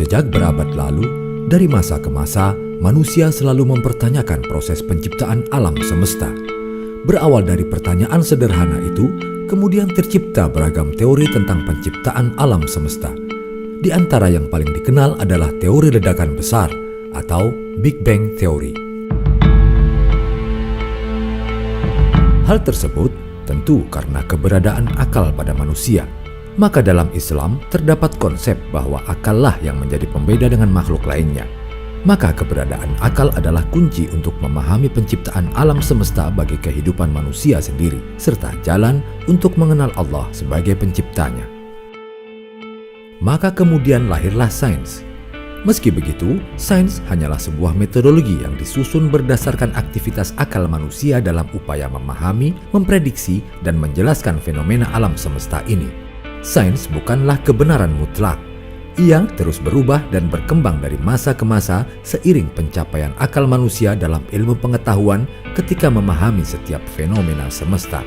Sejak berabad lalu, dari masa ke masa, manusia selalu mempertanyakan proses penciptaan alam semesta. Berawal dari pertanyaan sederhana itu, kemudian tercipta beragam teori tentang penciptaan alam semesta. Di antara yang paling dikenal adalah teori ledakan besar atau Big Bang Theory. Hal tersebut tentu karena keberadaan akal pada manusia. Maka dalam Islam terdapat konsep bahwa akallah yang menjadi pembeda dengan makhluk lainnya. Maka keberadaan akal adalah kunci untuk memahami penciptaan alam semesta bagi kehidupan manusia sendiri, serta jalan untuk mengenal Allah sebagai penciptanya. Maka kemudian lahirlah sains. Meski begitu, sains hanyalah sebuah metodologi yang disusun berdasarkan aktivitas akal manusia dalam upaya memahami, memprediksi, dan menjelaskan fenomena alam semesta ini. Sains bukanlah kebenaran mutlak. Ia terus berubah dan berkembang dari masa ke masa seiring pencapaian akal manusia dalam ilmu pengetahuan ketika memahami setiap fenomena semesta.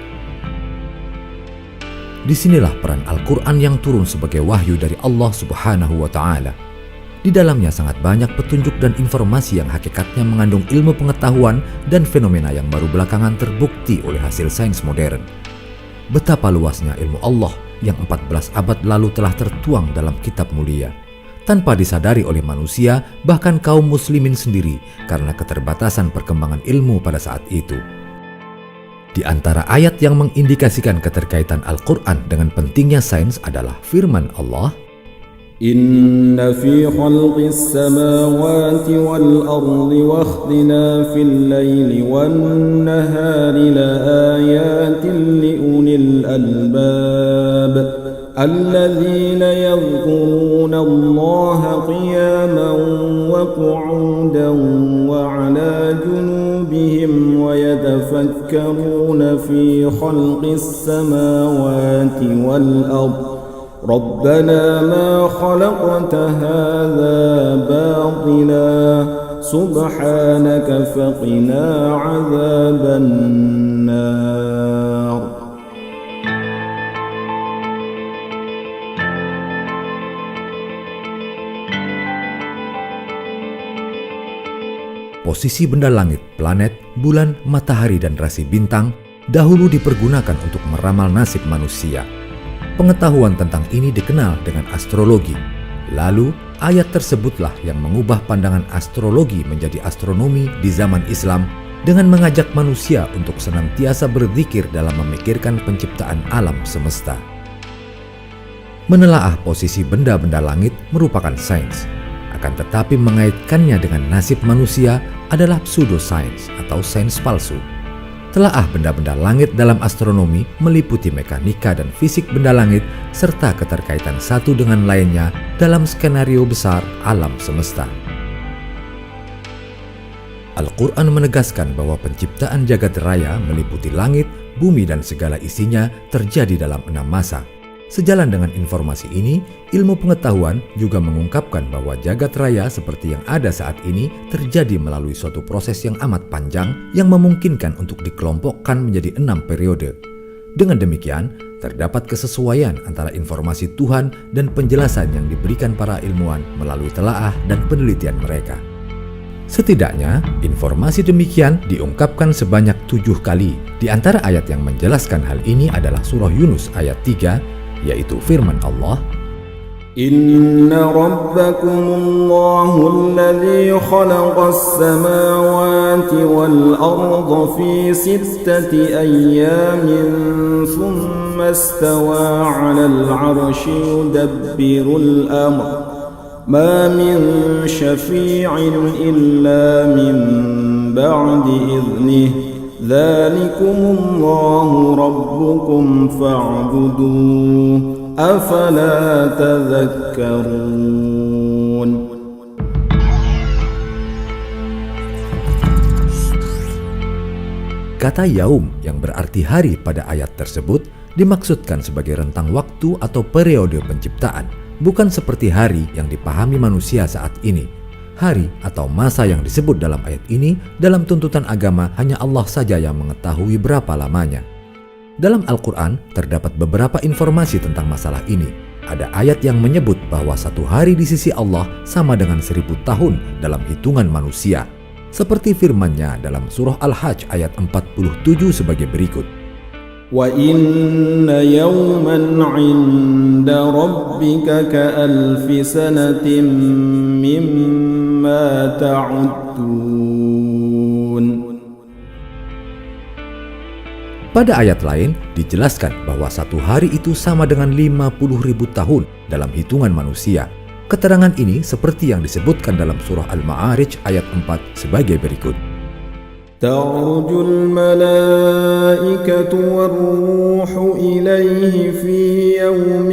Disinilah peran Al-Quran yang turun sebagai wahyu dari Allah Subhanahu wa Ta'ala. Di dalamnya sangat banyak petunjuk dan informasi yang hakikatnya mengandung ilmu pengetahuan dan fenomena yang baru belakangan terbukti oleh hasil sains modern. Betapa luasnya ilmu Allah yang 14 abad lalu telah tertuang dalam kitab mulia, tanpa disadari oleh manusia, bahkan kaum muslimin sendiri, karena keterbatasan perkembangan ilmu pada saat itu. Di antara ayat yang mengindikasikan keterkaitan Al-Quran dengan pentingnya sains adalah firman Allah, Inna fi khalqis samawati wal ardi wa ikhtilafil laili wan nahari la ayatin li ulil albab alladhina yadhkuruna Allaha qiyaman wa qu'udan wa 'ala junubihim wa yatafakkaruna fi khalqis samawati wal ardi ربنا ما خلقت هذا باطلا سبحانك فقنا عذاب النار. Posisi benda langit, planet, bulan, matahari, dan rasi bintang dahulu dipergunakan untuk meramal nasib manusia. Pengetahuan tentang ini dikenal dengan astrologi. Lalu, ayat tersebutlah yang mengubah pandangan astrologi menjadi astronomi di zaman Islam dengan mengajak manusia untuk senantiasa berzikir dalam memikirkan penciptaan alam semesta. Menelaah posisi benda-benda langit merupakan sains. Akan tetapi mengaitkannya dengan nasib manusia adalah pseudosains atau sains palsu. Telaah benda-benda langit dalam astronomi meliputi mekanika dan fisik benda langit serta keterkaitan satu dengan lainnya dalam skenario besar alam semesta. Al-Quran menegaskan bahwa penciptaan jagat raya meliputi langit, bumi, dan segala isinya terjadi dalam 6 masa. Sejalan dengan informasi ini, ilmu pengetahuan juga mengungkapkan bahwa jagat raya seperti yang ada saat ini terjadi melalui suatu proses yang amat panjang yang memungkinkan untuk dikelompokkan menjadi 6 periode. Dengan demikian, terdapat kesesuaian antara informasi Tuhan dan penjelasan yang diberikan para ilmuwan melalui telaah dan penelitian mereka. Setidaknya, informasi demikian diungkapkan sebanyak 7 kali. Di antara ayat yang menjelaskan hal ini adalah surah Yunus ayat 3, yaitu firman Allah, إن ربكم الله الذي خلق السماوات والأرض في 6 أيام ثم استوى على العرش يدبر الأمر ما من شفيع إلا من بعد إذنه ذلكم الله ربكم فاعبدوه أفلا تذكرون. Kata yaum yang berarti hari pada ayat tersebut dimaksudkan sebagai rentang waktu atau periode penciptaan, bukan seperti hari yang dipahami manusia saat ini. Hari atau masa yang disebut dalam ayat ini dalam tuntutan agama hanya Allah saja yang mengetahui berapa lamanya. Dalam Al-Quran terdapat beberapa informasi tentang masalah ini. Ada ayat yang menyebut bahwa satu hari di sisi Allah sama dengan 1000 tahun dalam hitungan manusia. Seperti firman-Nya dalam surah Al-Hajj ayat 47 sebagai berikut. وَإِنَّ يَوْمًا عِندَ رَبِّكَ كَأَلْفِ سَنَةٍ مِّمَّا تَعُدُّونَ. Pada ayat lain dijelaskan bahwa satu hari itu sama dengan 50.000 tahun dalam hitungan manusia. Keterangan ini seperti yang disebutkan dalam surah Al-Ma'arij ayat 4 sebagai berikut. تَعْرُجُ الْمَلَائِكَةُ وَالرُّوحُ إِلَيْهِ فِي يَوْمٍ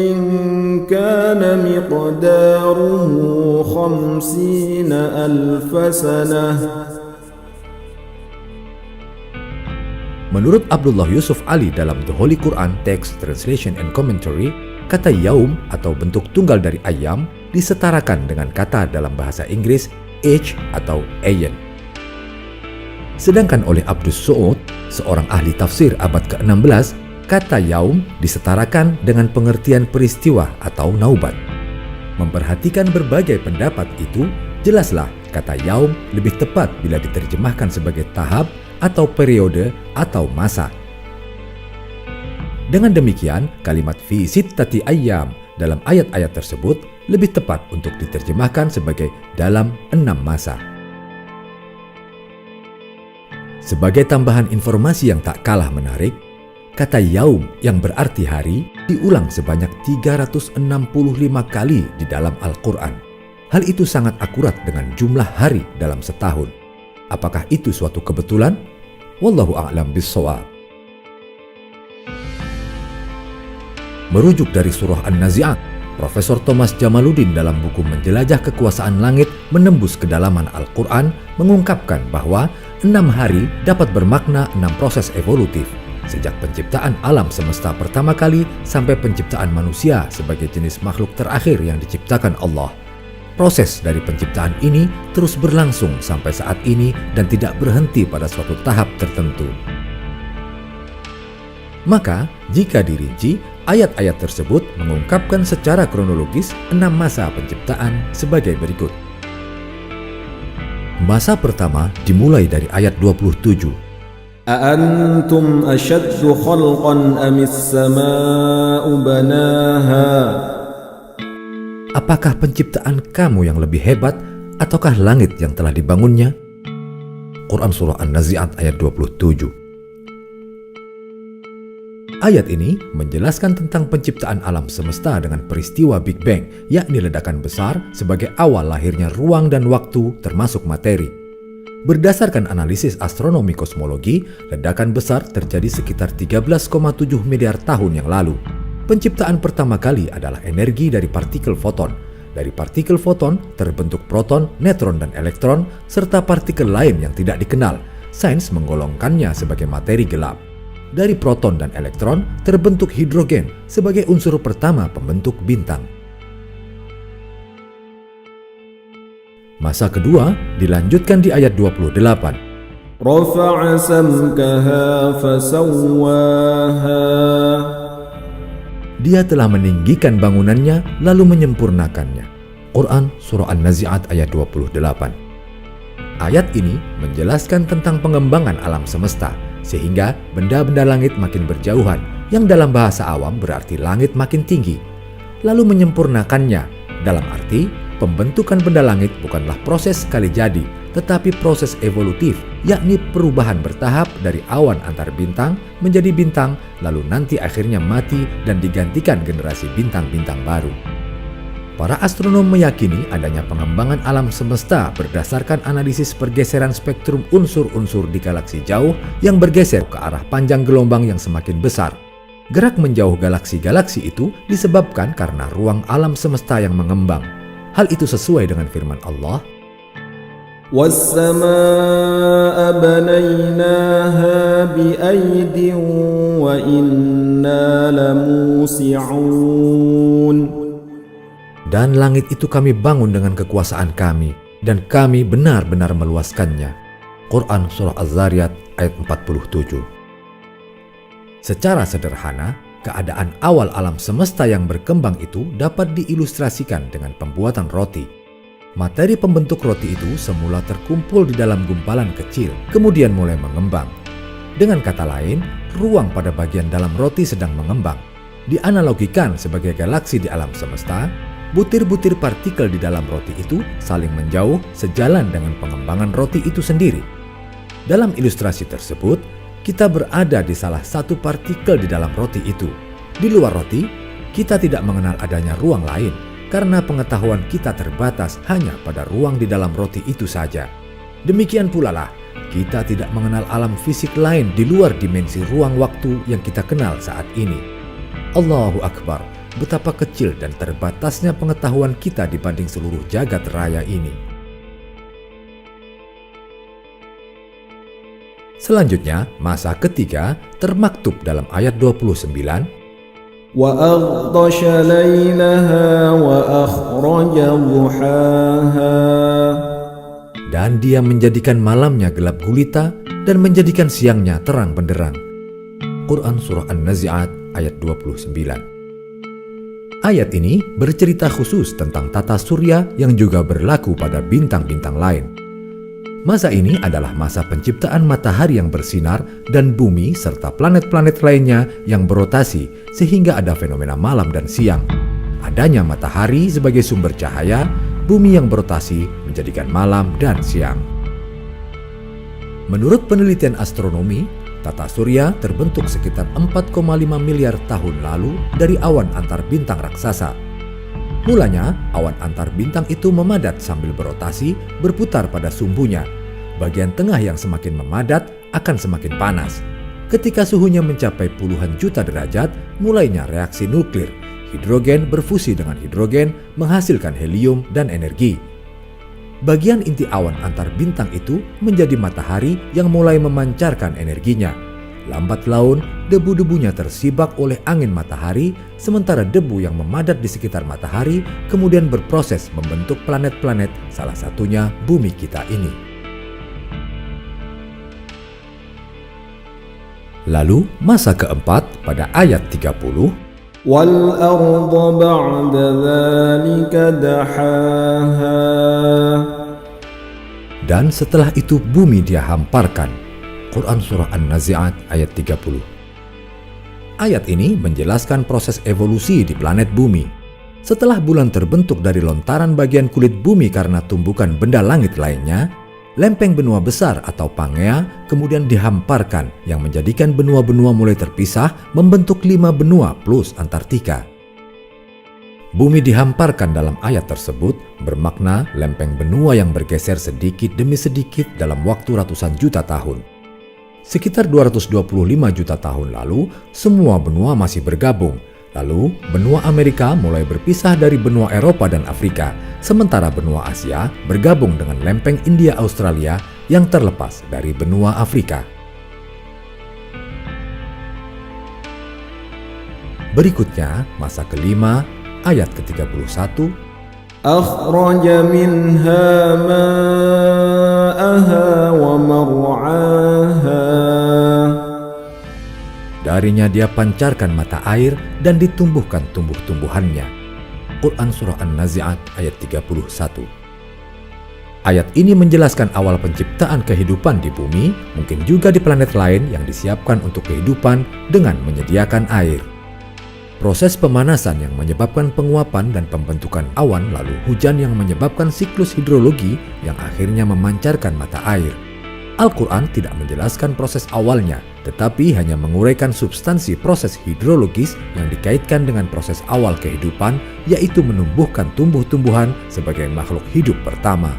كَانَ مِقْدَارُهُ 50,000 سَنَةً. Menurut Abdullah Yusuf Ali dalam The Holy Quran Text Translation and Commentary, kata yaum atau bentuk tunggal dari ayam disetarakan dengan kata dalam bahasa Inggris age atau ayen. Sedangkan oleh Abdus Su'ud, seorang ahli tafsir abad ke-16, kata yaum disetarakan dengan pengertian peristiwa atau naubat. Memperhatikan berbagai pendapat itu, jelaslah kata yaum lebih tepat bila diterjemahkan sebagai tahap atau periode atau masa. Dengan demikian, kalimat fi sittati ayyam dalam ayat-ayat tersebut lebih tepat untuk diterjemahkan sebagai dalam 6 masa. Sebagai tambahan informasi yang tak kalah menarik, kata yaum yang berarti hari diulang sebanyak 365 kali di dalam Al-Quran. Hal itu sangat akurat dengan jumlah hari dalam setahun. Apakah itu suatu kebetulan? Wallahu a'lam bis-shawab. Merujuk dari surah An-Nazi'at, Profesor Thomas Jamaluddin dalam buku Menjelajah Kekuasaan Langit Menembus Kedalaman Al-Quran mengungkapkan bahwa 6 hari dapat bermakna 6 proses evolutif, sejak penciptaan alam semesta pertama kali sampai penciptaan manusia sebagai jenis makhluk terakhir yang diciptakan Allah. Proses dari penciptaan ini terus berlangsung sampai saat ini dan tidak berhenti pada suatu tahap tertentu. Maka, jika dirinci, ayat-ayat tersebut mengungkapkan secara kronologis 6 masa penciptaan sebagai berikut. Masa pertama dimulai dari ayat 27. أَأَنْتُمْ أَشَدُّ خَلْقًا أَمِ السَّمَاءُ بَنَاهَا. Apakah penciptaan kamu yang lebih hebat ataukah langit yang telah dibangunnya? Quran Surah An-Nazi'at ayat 27. Ayat ini menjelaskan tentang penciptaan alam semesta dengan peristiwa Big Bang, yakni ledakan besar sebagai awal lahirnya ruang dan waktu termasuk materi. Berdasarkan analisis astronomi kosmologi, ledakan besar terjadi sekitar 13,7 miliar tahun yang lalu. Penciptaan pertama kali adalah energi dari partikel foton. Dari partikel foton terbentuk proton, neutron, dan elektron, serta partikel lain yang tidak dikenal. Sains menggolongkannya sebagai materi gelap. Dari proton dan elektron terbentuk hidrogen sebagai unsur pertama pembentuk bintang. Masa kedua dilanjutkan di ayat 28. رَفَعَ سَمْكَهَا فَسَوَّاهَا. Dia telah meninggikan bangunannya lalu menyempurnakannya. Quran Surah An-Nazi'at ayat 28. Ayat ini menjelaskan tentang pengembangan alam semesta, sehingga benda-benda langit makin berjauhan, yang dalam bahasa awam berarti langit makin tinggi. lalu menyempurnakannya. Dalam arti, pembentukan benda langit bukanlah proses sekali jadi, tetapi proses evolutif, yakni perubahan bertahap dari awan antar bintang menjadi bintang, lalu nanti akhirnya mati dan digantikan generasi bintang-bintang baru. Para astronom meyakini adanya pengembangan alam semesta berdasarkan analisis pergeseran spektrum unsur-unsur di galaksi jauh yang bergeser ke arah panjang gelombang yang semakin besar. Gerak menjauh galaksi-galaksi itu disebabkan karena ruang alam semesta yang mengembang. Hal itu sesuai dengan firman Allah, وَالسَّمَاءَ بَنَيْنَاهَا بِأَيْدٍ وَإِنَّا لَمُوسِعُونَ. dan langit itu kami bangun dengan kekuasaan kami, dan kami benar-benar meluaskannya. Quran Surah Az-Zariyat ayat 47. Secara sederhana, keadaan awal alam semesta yang berkembang itu dapat diilustrasikan dengan pembuatan roti. Materi pembentuk roti itu semula terkumpul di dalam gumpalan kecil, kemudian mulai mengembang. Dengan kata lain, ruang pada bagian dalam roti sedang mengembang. Dianalogikan sebagai galaksi di alam semesta, butir-butir partikel di dalam roti itu saling menjauh sejalan dengan pengembangan roti itu sendiri. Dalam ilustrasi tersebut, kita berada di salah satu partikel di dalam roti itu. Di luar roti, kita tidak mengenal adanya ruang lain, karena pengetahuan kita terbatas hanya pada ruang di dalam roti itu saja. Demikian pula lah, kita tidak mengenal alam fisik lain di luar dimensi ruang waktu yang kita kenal saat ini. Allahu Akbar, betapa kecil dan terbatasnya pengetahuan kita dibanding seluruh jagat raya ini. Selanjutnya, masa ketiga termaktub dalam ayat 29, وَأَغْطَشَ لَيْلَهَا وَأَخْرَجَ ضُحَاهَا. dan dia menjadikan malamnya gelap gulita dan menjadikan siangnya terang benderang. Quran Surah An-Nazi'at ayat 29. Ayat ini bercerita khusus tentang tata surya yang juga berlaku pada bintang-bintang lain. Masa ini adalah masa penciptaan matahari yang bersinar dan bumi serta planet-planet lainnya yang berotasi sehingga ada fenomena malam dan siang. Adanya matahari sebagai sumber cahaya, bumi yang berotasi menjadikan malam dan siang. Menurut penelitian astronomi, tata surya terbentuk sekitar 4,5 miliar tahun lalu dari awan antar bintang raksasa. Mulanya, awan antar bintang itu memadat sambil berotasi, berputar pada sumbunya. Bagian tengah yang semakin memadat akan semakin panas. Ketika suhunya mencapai puluhan juta derajat, mulainya reaksi nuklir. Hidrogen berfusi dengan hidrogen, menghasilkan helium dan energi. Bagian inti awan antar bintang itu menjadi matahari yang mulai memancarkan energinya. Lambat laun, debu-debunya tersibak oleh angin matahari, sementara debu yang memadat di sekitar matahari kemudian berproses membentuk planet-planet, salah satunya bumi kita ini. Lalu, masa keempat pada ayat 30, وَالْأَرْضَ بَعْدَ ذَلِكَ دَحَاهَا. dan setelah itu bumi dia hamparkan. Quran Surah An-Nazi'at ayat 30. Ayat ini menjelaskan proses evolusi di planet bumi. Setelah bulan terbentuk dari lontaran bagian kulit bumi karena tumbukan benda langit lainnya, lempeng benua besar atau Pangea kemudian dihamparkan yang menjadikan benua-benua mulai terpisah membentuk 5 benua plus Antartika. Bumi dihamparkan dalam ayat tersebut bermakna lempeng benua yang bergeser sedikit demi sedikit dalam waktu ratusan juta tahun. Sekitar 225 juta tahun lalu, semua benua masih bergabung. Lalu, benua Amerika mulai berpisah dari benua Eropa dan Afrika, sementara benua Asia bergabung dengan lempeng India Australia yang terlepas dari benua Afrika. Berikutnya, masa kelima, ayat ke-31, أَخْرَجَ مِنْهَا مَاءَهَا وَمَرْعَاهَا. darinya dia pancarkan mata air dan ditumbuhkan tumbuh-tumbuhannya. Quran Surah An-Nazi'at ayat 31. Ayat ini menjelaskan awal penciptaan kehidupan di bumi, mungkin juga di planet lain yang disiapkan untuk kehidupan dengan menyediakan air. Proses pemanasan yang menyebabkan penguapan dan pembentukan awan, lalu hujan yang menyebabkan siklus hidrologi yang akhirnya memancarkan mata air. Al-Quran tidak menjelaskan proses awalnya, tetapi hanya menguraikan substansi proses hidrologis yang dikaitkan dengan proses awal kehidupan, yaitu menumbuhkan tumbuh-tumbuhan sebagai makhluk hidup pertama.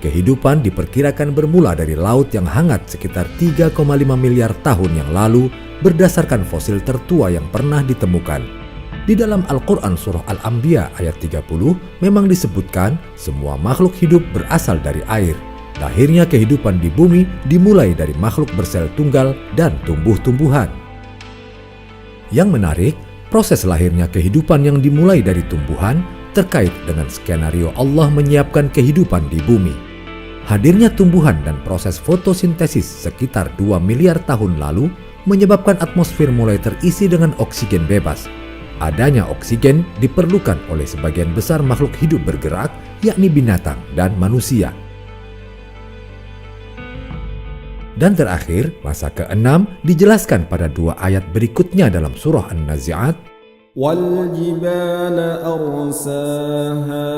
Kehidupan diperkirakan bermula dari laut yang hangat sekitar 3,5 miliar tahun yang lalu berdasarkan fosil tertua yang pernah ditemukan. Di dalam Al-Quran Surah Al-Anbiya ayat 30 memang disebutkan semua makhluk hidup berasal dari air. Lahirnya kehidupan di bumi dimulai dari makhluk bersel tunggal dan tumbuh-tumbuhan. Yang menarik, proses lahirnya kehidupan yang dimulai dari tumbuhan terkait dengan skenario Allah menyiapkan kehidupan di bumi. Hadirnya tumbuhan dan proses fotosintesis sekitar 2 miliar tahun lalu menyebabkan atmosfer mulai terisi dengan oksigen bebas. Adanya oksigen diperlukan oleh sebagian besar makhluk hidup bergerak, yakni binatang dan manusia. Dan terakhir, masa ke-6 dijelaskan pada 2 ayat berikutnya dalam surah An-Nazi'at. وَالْجِبَالَ أَرْسَاهَا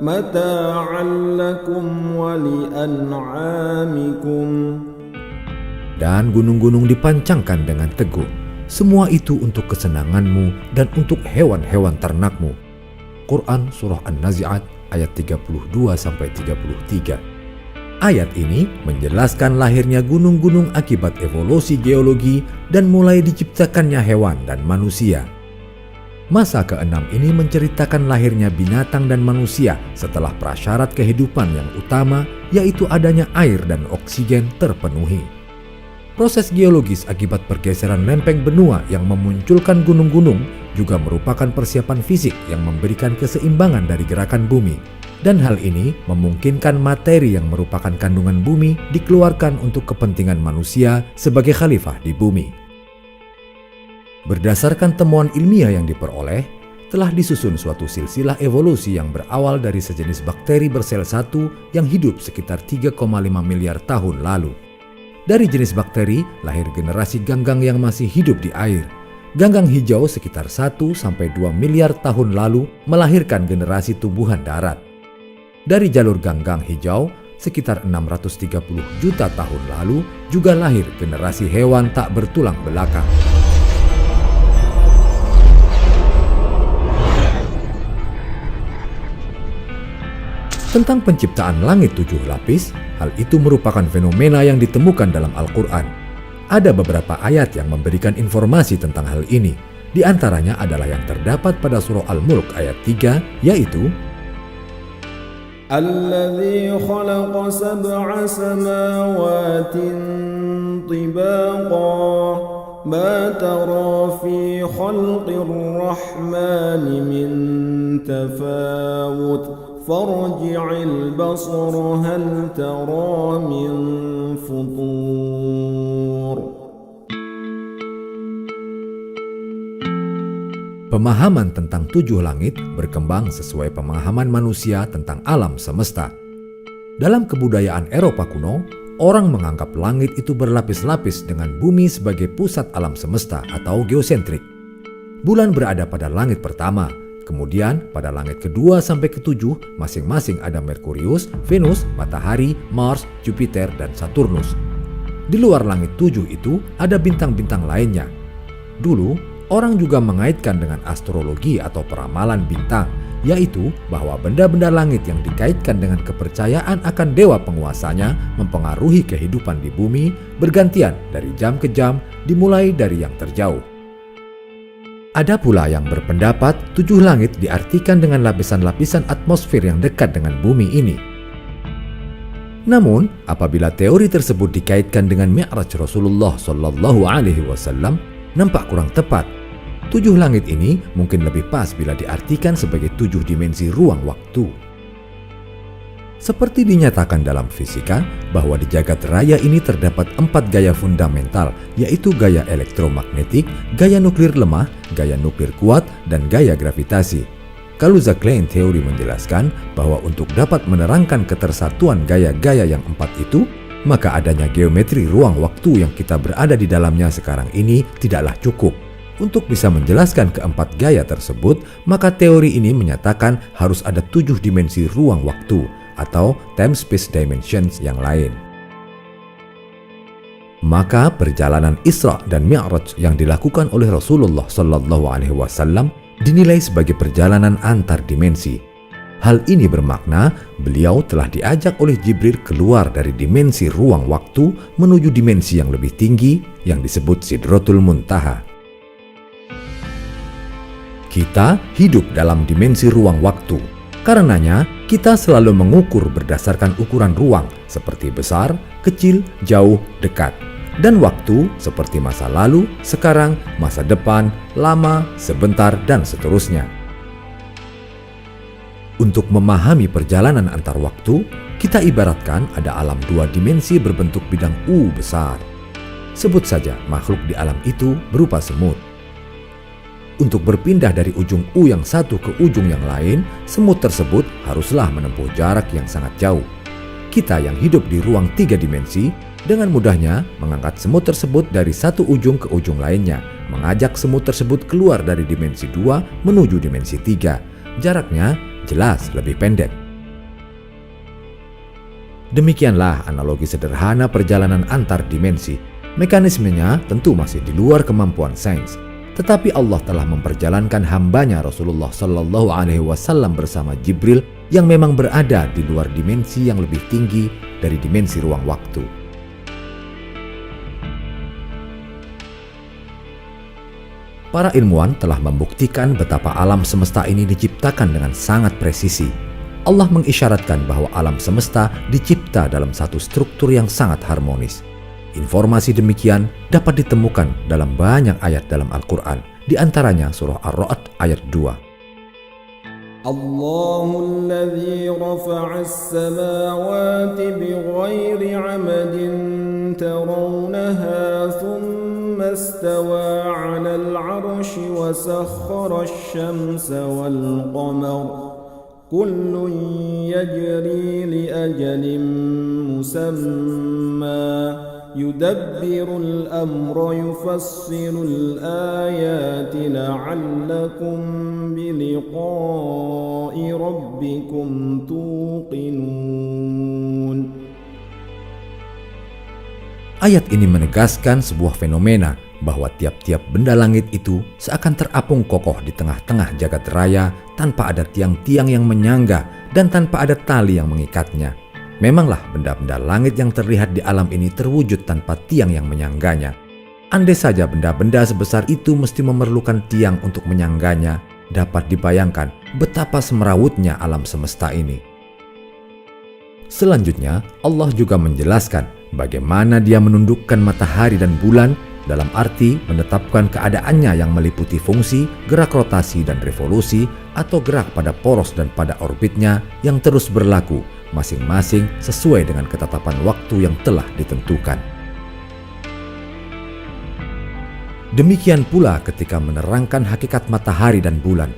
مَتَاعًا لَكُمْ وَلِأَنْعَامِكُمْ. Dan gunung-gunung dipancangkan dengan teguh. Semua itu untuk kesenanganmu dan untuk hewan-hewan ternakmu. Quran Surah An-Nazi'at ayat 32-33. Ayat ini menjelaskan lahirnya gunung-gunung akibat evolusi geologi dan mulai diciptakannya hewan dan manusia. Masa ke-6 ini menceritakan lahirnya binatang dan manusia setelah prasyarat kehidupan yang utama, yaitu adanya air dan oksigen terpenuhi. Proses geologis akibat pergeseran lempeng benua yang memunculkan gunung-gunung juga merupakan persiapan fisik yang memberikan keseimbangan dari gerakan bumi. Dan hal ini memungkinkan materi yang merupakan kandungan bumi dikeluarkan untuk kepentingan manusia sebagai khalifah di bumi. Berdasarkan temuan ilmiah yang diperoleh, telah disusun suatu silsilah evolusi yang berawal dari sejenis bakteri bersel satu yang hidup sekitar 3,5 miliar tahun lalu. Dari jenis bakteri lahir generasi ganggang yang masih hidup di air. Ganggang hijau sekitar 1-2 miliar tahun lalu melahirkan generasi tumbuhan darat. Dari jalur ganggang hijau, sekitar 630 juta tahun lalu juga lahir generasi hewan tak bertulang belakang. Tentang penciptaan langit 7 lapis, hal itu merupakan fenomena yang ditemukan dalam Al-Quran. Ada beberapa ayat yang memberikan informasi tentang hal ini. Di antaranya adalah yang terdapat pada surah Al-Mulk ayat 3, yaitu الذي خلق 7 سماوات طباقا ما ترى في خلق الرحمن من تفاوت فارجع البصر هل ترى من فطور. Pemahaman tentang 7 langit berkembang sesuai pemahaman manusia tentang alam semesta. Dalam kebudayaan Eropa kuno, orang menganggap langit itu berlapis-lapis dengan bumi sebagai pusat alam semesta atau geosentrik. Bulan berada pada langit pertama, kemudian pada langit kedua sampai ketujuh masing-masing ada Merkurius, Venus, Matahari, Mars, Jupiter, dan Saturnus. Di luar langit 7 itu ada bintang-bintang lainnya. Dulu, orang juga mengaitkan dengan astrologi atau peramalan bintang, yaitu bahwa benda-benda langit yang dikaitkan dengan kepercayaan akan dewa penguasanya mempengaruhi kehidupan di bumi bergantian dari jam ke jam, dimulai dari yang terjauh. Ada pula yang berpendapat 7 langit diartikan dengan lapisan-lapisan atmosfer yang dekat dengan bumi ini. Namun, apabila teori tersebut dikaitkan dengan Mi'raj Rasulullah SAW, nampak kurang tepat. 7 langit ini mungkin lebih pas bila diartikan sebagai 7 dimensi ruang waktu. Seperti dinyatakan dalam fisika, bahwa di jagat raya ini terdapat 4 gaya fundamental, yaitu gaya elektromagnetik, gaya nuklir lemah, gaya nuklir kuat, dan gaya gravitasi. Kaluza-Klein teori menjelaskan bahwa untuk dapat menerangkan ketersatuan gaya-gaya yang 4 itu, maka adanya geometri ruang waktu yang kita berada di dalamnya sekarang ini tidaklah cukup. Untuk bisa menjelaskan keempat gaya tersebut, maka teori ini menyatakan harus ada 7 dimensi ruang waktu atau time space dimensions yang lain. Maka perjalanan Isra dan Mi'raj yang dilakukan oleh Rasulullah SAW dinilai sebagai perjalanan antar dimensi. Hal ini bermakna beliau telah diajak oleh Jibril keluar dari dimensi ruang waktu menuju dimensi yang lebih tinggi yang disebut Sidratul Muntaha. Kita hidup dalam dimensi ruang waktu. Karenanya, kita selalu mengukur berdasarkan ukuran ruang seperti besar, kecil, jauh, dekat. Dan waktu seperti masa lalu, sekarang, masa depan, lama, sebentar, dan seterusnya. Untuk memahami perjalanan antar waktu, kita ibaratkan ada alam 2 dimensi berbentuk bidang U besar. Sebut saja makhluk di alam itu berupa semut. Untuk berpindah dari ujung U yang satu ke ujung yang lain, semut tersebut haruslah menempuh jarak yang sangat jauh. Kita yang hidup di ruang 3 dimensi, dengan mudahnya mengangkat semut tersebut dari satu ujung ke ujung lainnya, mengajak semut tersebut keluar dari dimensi 2 menuju dimensi 3. Jaraknya jelas lebih pendek. Demikianlah analogi sederhana perjalanan antar dimensi. Mekanismenya tentu masih di luar kemampuan sains. Tetapi Allah telah memperjalankan hambanya Rasulullah SAW bersama Jibril yang memang berada di luar dimensi yang lebih tinggi dari dimensi ruang waktu. Para ilmuwan telah membuktikan betapa alam semesta ini diciptakan dengan sangat presisi. Allah mengisyaratkan bahwa alam semesta dicipta dalam satu struktur yang sangat harmonis. Informasi demikian dapat ditemukan dalam banyak ayat dalam Al-Quran, di antaranya surah Ar-Ra'd ayat 2. Allahul ladzi rafa'as samawati bighairi 'amadin tarawnaha thumma istawa 'alal 'arsyi wa sakhkhara asy-syamsa wal qamara kullun yajri li ajalin musamma يدبر الأمر يفصل الآيات لعلكم بلقاء ربكم توقنون. Ayat ini menegaskan sebuah fenomena bahwa tiap-tiap benda langit itu seakan terapung kokoh di tengah-tengah jagat raya tanpa ada tiang-tiang yang menyangga dan tanpa ada tali yang mengikatnya. Memanglah benda-benda langit yang terlihat di alam ini terwujud tanpa tiang yang menyangganya. Andai saja benda-benda sebesar itu mesti memerlukan tiang untuk menyangganya, dapat dibayangkan betapa semerawutnya alam semesta ini. Selanjutnya, Allah juga menjelaskan bagaimana Dia menundukkan matahari dan bulan dalam arti menetapkan keadaannya yang meliputi fungsi, gerak rotasi dan revolusi atau gerak pada poros dan pada orbitnya yang terus berlaku masing-masing sesuai dengan ketetapan waktu yang telah ditentukan. Demikian pula ketika menerangkan hakikat matahari dan bulan,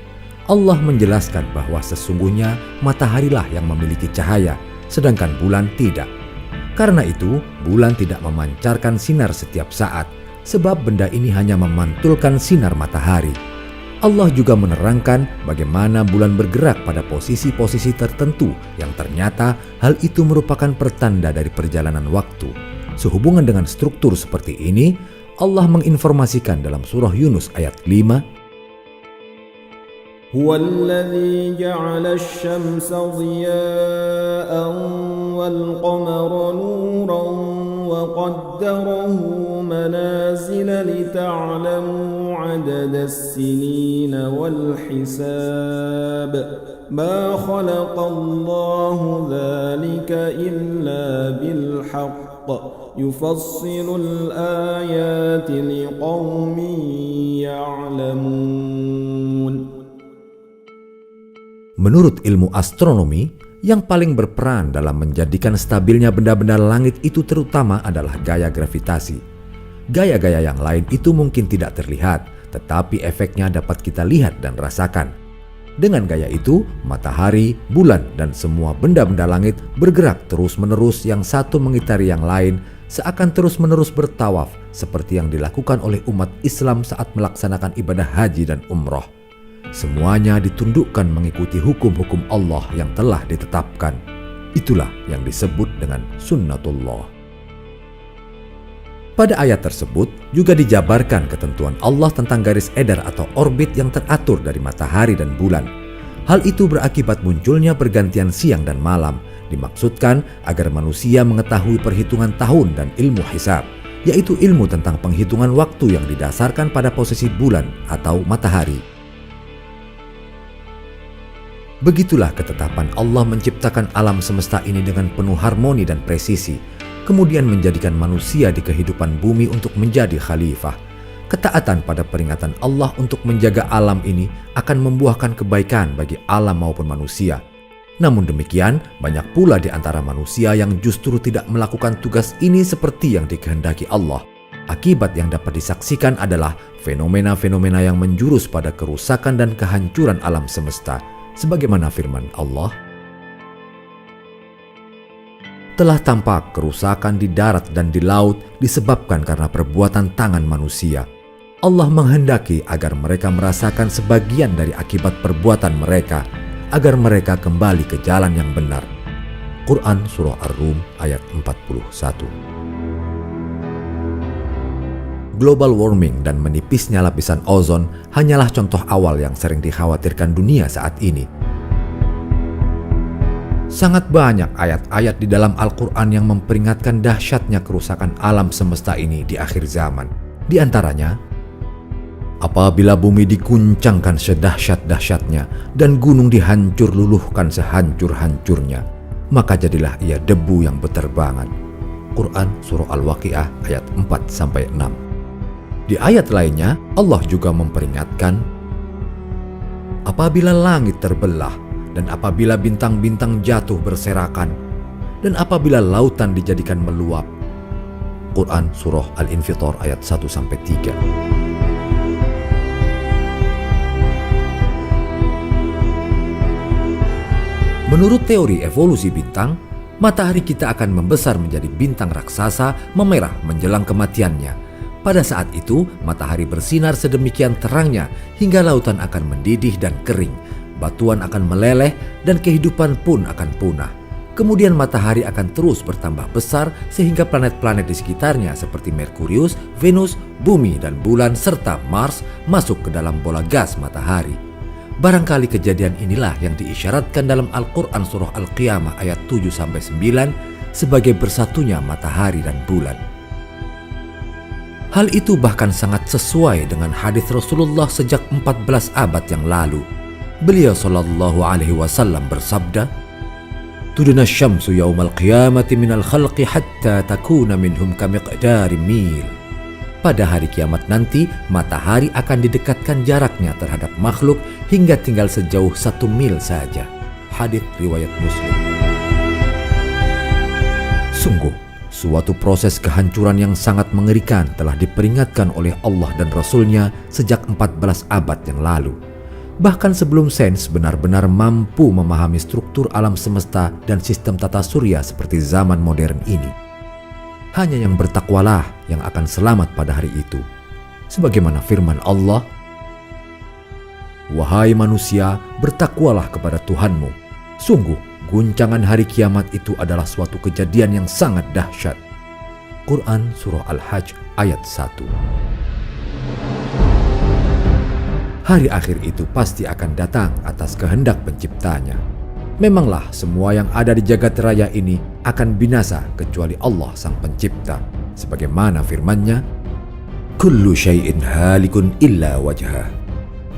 Allah menjelaskan bahwa sesungguhnya mataharilah yang memiliki cahaya, sedangkan bulan tidak. Karena itu, bulan tidak memancarkan sinar setiap saat, sebab benda ini hanya memantulkan sinar matahari. Allah juga menerangkan bagaimana bulan bergerak pada posisi-posisi tertentu yang ternyata hal itu merupakan pertanda dari perjalanan waktu. Sehubungan dengan struktur seperti ini, Allah menginformasikan dalam surah Yunus ayat 5, Huwallazi ja'ala asy-syamsa dhiya'an wal qamara nuran wa qaddarahu manazila lita'lamu 'adada as-sinina wal hisab ma khalaqallahu dzalika illa bil haqq yufassilul ayati liqaumin ya'lamun. Menurut ilmu astronomi, yang paling berperan dalam menjadikan stabilnya benda-benda langit itu terutama adalah gaya gravitasi. Gaya-gaya yang lain itu mungkin tidak terlihat, tetapi efeknya dapat kita lihat dan rasakan. Dengan gaya itu, matahari, bulan, dan semua benda-benda langit bergerak terus-menerus yang satu mengitari yang lain seakan terus-menerus bertawaf seperti yang dilakukan oleh umat Islam saat melaksanakan ibadah haji dan umroh. Semuanya ditundukkan mengikuti hukum-hukum Allah yang telah ditetapkan. Itulah yang disebut dengan sunnatullah. Pada ayat tersebut juga dijabarkan ketentuan Allah tentang garis edar atau orbit yang teratur dari matahari dan bulan. Hal itu berakibat munculnya pergantian siang dan malam, dimaksudkan agar manusia mengetahui perhitungan tahun dan ilmu hisab, yaitu ilmu tentang penghitungan waktu yang didasarkan pada posisi bulan atau matahari. Begitulah ketetapan Allah menciptakan alam semesta ini dengan penuh harmoni dan presisi, kemudian menjadikan manusia di kehidupan bumi untuk menjadi khalifah. Ketaatan pada peringatan Allah untuk menjaga alam ini akan membuahkan kebaikan bagi alam maupun manusia. Namun demikian, banyak pula di antara manusia yang justru tidak melakukan tugas ini seperti yang dikehendaki Allah. Akibat yang dapat disaksikan adalah fenomena-fenomena yang menjurus pada kerusakan dan kehancuran alam semesta. Sebagaimana firman Allah, telah tampak kerusakan di darat dan di laut disebabkan karena perbuatan tangan manusia. Allah menghendaki agar mereka merasakan sebagian dari akibat perbuatan mereka, agar mereka kembali ke jalan yang benar. Quran Surah Ar-Rum ayat 41. Global warming dan menipisnya lapisan ozon hanyalah contoh awal yang sering dikhawatirkan dunia saat ini. Sangat banyak ayat-ayat di dalam Al-Quran yang memperingatkan dahsyatnya kerusakan alam semesta ini di akhir zaman. Di antaranya, apabila bumi diguncangkan sedahsyat-dahsyatnya dan gunung dihancur luluhkan sehancur-hancurnya, maka jadilah ia debu yang berterbangan. Quran Surah Al-Waqiah ayat 4-6. Di ayat lainnya, Allah juga memperingatkan, apabila langit terbelah, dan apabila bintang-bintang jatuh berserakan, dan apabila lautan dijadikan meluap. Quran Surah Al-Infitar ayat 1-3. Menurut teori evolusi bintang, matahari kita akan membesar menjadi bintang raksasa memerah menjelang kematiannya. Pada saat itu, matahari bersinar sedemikian terangnya hingga lautan akan mendidih dan kering, batuan akan meleleh, dan kehidupan pun akan punah. Kemudian matahari akan terus bertambah besar sehingga planet-planet di sekitarnya seperti Merkurius, Venus, Bumi, dan Bulan serta Mars masuk ke dalam bola gas matahari. Barangkali kejadian inilah yang diisyaratkan dalam Al-Quran Surah Al-Qiyamah ayat 7-9 sebagai bersatunya matahari dan bulan. Hal itu bahkan sangat sesuai dengan hadis Rasulullah sejak 14 abad yang lalu. Beliau sallallahu alaihi wasallam bersabda, "Tudna syamsu yaumal qiyamati minal khalqi hatta takuna minhum kamiqdari mil." Pada hari kiamat nanti, matahari akan didekatkan jaraknya terhadap makhluk hingga tinggal sejauh 1 mil saja. Hadits riwayat Muslim. Sungguh, suatu proses kehancuran yang sangat mengerikan telah diperingatkan oleh Allah dan Rasul-Nya sejak 14 abad yang lalu. Bahkan sebelum sains benar-benar mampu memahami struktur alam semesta dan sistem tata surya seperti zaman modern ini. Hanya yang bertakwalah yang akan selamat pada hari itu. Sebagaimana firman Allah, "Wahai manusia, bertakwalah kepada Tuhanmu. Sungguh, guncangan hari kiamat itu adalah suatu kejadian yang sangat dahsyat." Quran Surah Al-Hajj ayat 1. Hari akhir itu pasti akan datang atas kehendak penciptanya. Memanglah semua yang ada di jagat raya ini akan binasa kecuali Allah sang pencipta. Sebagaimana firman-Nya, "Kullu syai'in halikun illa wajhah."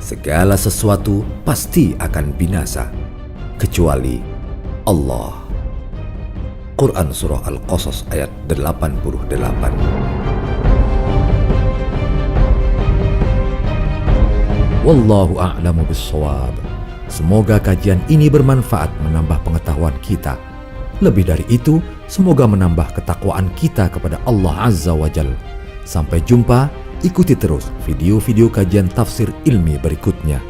Segala sesuatu pasti akan binasa kecuali Allah. Quran Surah Al-Qasas ayat 88. Wallahu a'lamu bis-shawab. Semoga kajian ini bermanfaat menambah pengetahuan kita. Lebih dari itu, semoga menambah ketakwaan kita kepada Allah Azza wa Jalla. Sampai jumpa, ikuti terus video-video kajian tafsir ilmi berikutnya.